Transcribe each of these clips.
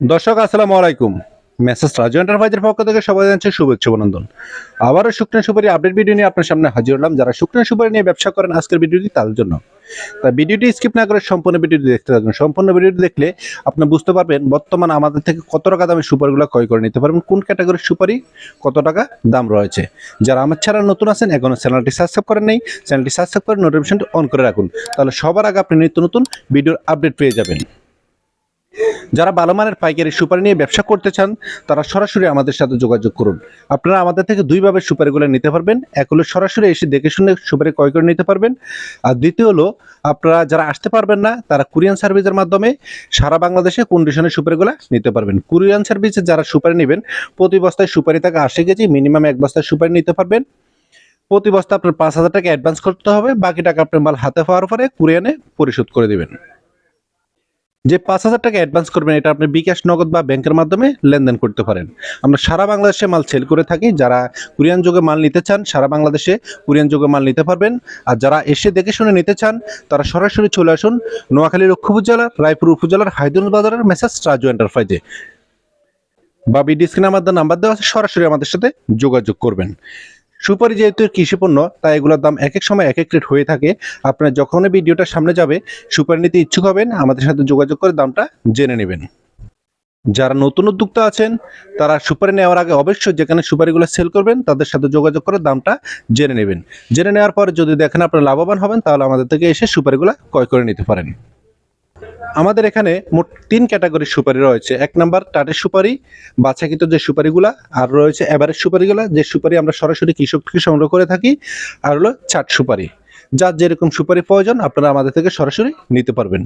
দর্শক আসসালামু আলাইকুম। মেসেজ রাজু এন্টারপ্রাইজের পক্ষ থেকে সবাই জানাচ্ছি শুভেচ্ছা অভিনন্দন। আবারও শুকনো সুপারি আপডেট ভিডিও নিয়ে আপনার সামনে হাজির হলাম। যারা শুকনো সুপারি নিয়ে ব্যবসা করেন আজকের ভিডিওটি তাদের জন্য। তাই ভিডিওটি স্কিপ না করে সম্পূর্ণ ভিডিওটি দেখতে থাকুন। সম্পূর্ণ ভিডিওটি দেখলে আপনি বুঝতে পারবেন বর্তমান আমাদের থেকে কত টাকা দামে সুপারিগুলো ক্রয় করে নিতে পারবেন, কোন ক্যাটাগরির সুপারি কত টাকা দাম রয়েছে। যারা আমার চ্যানেল নতুন আছেন এখনো চ্যানেলটি সাবস্ক্রাইব করেন নাই, চ্যানেলটি সাবস্ক্রাইব করে নোটিফিকেশনটি অন করে রাখুন। তাহলে সবার আগে আপনি নিত্য নতুন ভিডিওর আপডেট পেয়ে যাবেন। যারা ভালো মানের পাইকারি সুপারি নিয়ে ব্যবসা করতে চান তারা সরাসরি আমাদের সাথে যোগাযোগ করুন। আপনারা আমাদের থেকে দুইভাবে সুপারিগুলো নিতে পারবেন। এক হলো সরাসরি এসে দেখে শুনে সুপারি ক্রয় করে নিতে পারবেন, আর দ্বিতীয় হলো আপনারা যারা আসতে পারবেন না তারা কুরিয়ান সার্ভিসের মাধ্যমে সারা বাংলাদেশে কন্ডিশনের সুপারিগুলো নিতে পারবেন। কুরিয়ান সার্ভিসে যারা সুপারি নেবেন প্রতি বস্তায় সুপারি থেকে 80 কেজি, মিনিমাম এক বস্তায় সুপারি নিতে পারবেন। প্রতি বস্তা আপনার 5,000 টাকা অ্যাডভান্স করতে হবে, বাকি টাকা আপনার মাল হাতে পাওয়ার পরে কুরিয়ানে পরিশোধ করে দেবেন। যে 5,000 টাকা অ্যাডভান্স করবেন এটা আপনি বিকাশ, নগদ বা ব্যাংকের মাধ্যমে লেনদেন করতে পারেন। আমরা সারা বাংলাদেশে মাল সেল করে থাকি। যারা কুরিয়ান যোগে মাল নিতে চান সারা বাংলাদেশে কুরিয়ান যোগে মাল নিতে পারবেন। আর যারা এসে দেখে শুনে নিতে চান তারা সরাসরি চলে আসুন নোয়াখালী লক্ষ্মীপুর জেলার রায়পুর উপজেলার হায়দুল বাজারের মেসেজ রাজু এন্টারপ্রাইজে, বা বিডি স্ক্রিনে আমাদের নাম্বার দেওয়া আছে, সরাসরি আমাদের সাথে যোগাযোগ করবেন। সুপারি যেহেতু কৃষি পণ্য তাই এগুলোর দাম এক এক সময় এক এক রেট হয়ে থাকে। আপনার যখন ভিডিওটা সামনে যাবে সুপারি নিতে ইচ্ছুক হবেন আমাদের সাথে যোগাযোগ করে দামটা জেনে নেবেন। যারা নতুন উদ্যোক্তা আছেন তারা সুপারি নেওয়ার আগে অবশ্যই যেখানে সুপারিগুলো সেল করবেন তাদের সাথে যোগাযোগ করে দামটা জেনে নেবেন। জেনে নেওয়ার পর যদি দেখেন আপনারা লাভবান হবেন তাহলে আমাদের থেকে এসে সুপারিগুলো ক্রয় করে নিতে পারেন। আমাদের এখানে মোট 3 ক্যাটাগরির সুপারি রয়েছে। এক নাম্বার টাটের সুপারি, বাছাকৃত যে সুপারিগুলা, আর রয়েছে এভারেজ সুপারিগুলা যে সুপারি আমরা সরাসরি কৃষক থেকে সংগ্রহ করে থাকি, আর হলো চাট সুপারি। যার যেরকম সুপারি প্রয়োজন আপনারা আমাদের থেকে সরাসরি নিতে পারবেন।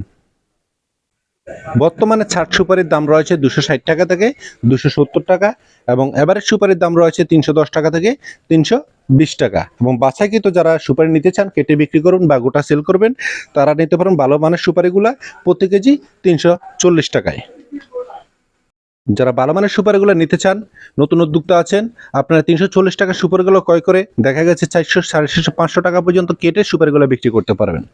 বর্তমানে ছাট সুপারির দাম রয়েছে 260 টাকা থেকে 270 টাকা, এবং এভারেজ সুপারির দাম রয়েছে 310 টাকা থেকে 320 টাকা। এবং বাছাইকৃত যারা সুপারি নিতে চান কেটে বিক্রি করুন বা গোটা সেল করবেন তারা নিতে পারেন ভালো মানের সুপারিগুলা প্রতি কেজি 340 টাকায়। যারা ভালো মানের সুপারিগুলো নিতে চান নতুন উদ্যোক্তা আছেন আপনারা 340 টাকা সুপারিগুলো ক্রয় করে দেখা গেছে 400, 450, 500 টাকা পর্যন্ত কেটে সুপারিগুলো বিক্রি করতে পারবেন।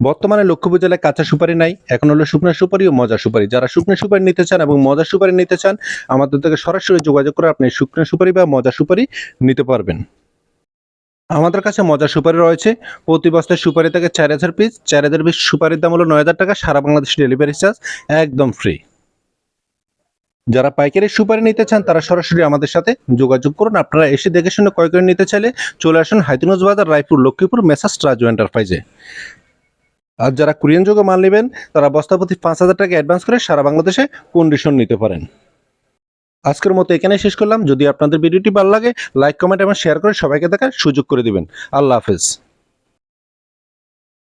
বর্তমানে লক্ষ্মীপুর জেলায় কাঁচা সুপারি নাই, এখন হলো শুকনো সুপারি ও মজা সুপারি। যারা শুকনো সুপারি নিতে চান এবং মজা সুপারি নিতে চান আমাদের থেকে সরাসরি যোগাযোগ করে আপনি শুকনো সুপারি বা মজা সুপারি নিতে পারবেন। আমাদের কাছে মজা সুপারি রয়েছে প্রতি বস্তায় সুপারি থেকে 4,000 পিস। 4,000 পিস সুপারির দাম হলো 9,000 টাকা, সারা বাংলাদেশ ডেলিভারি চার্জ একদম ফ্রি। যারা পাইকারি সুপারি নিতে চান তারা সরাসরি আমাদের সাথে যোগাযোগ করুন। আপনারা এসে দেখে শুনে ক্রয় করে নিতে চাইলে চলে আসুন হাইতিগঞ্জ বাজার, রায়পুর, লক্ষ্মীপুর মেসাজ রাজু এন্টারপ্রাইজে। আর যারা কুরিয়ান যোগে মাল নেবেন তারা বস্তাপ্রতি 5,000 টাকা অ্যাডভান্স করে সারা বাংলাদেশে কন্ডিশন নিতে পারেন। আজকের মতো এখানেই শেষ করলাম। যদি আপনাদের ভিডিওটি ভালো লাগে লাইক, কমেন্ট এবং শেয়ার করে সবাইকে দেখার সুযোগ করে দিবেন। আল্লাহ হাফেজ।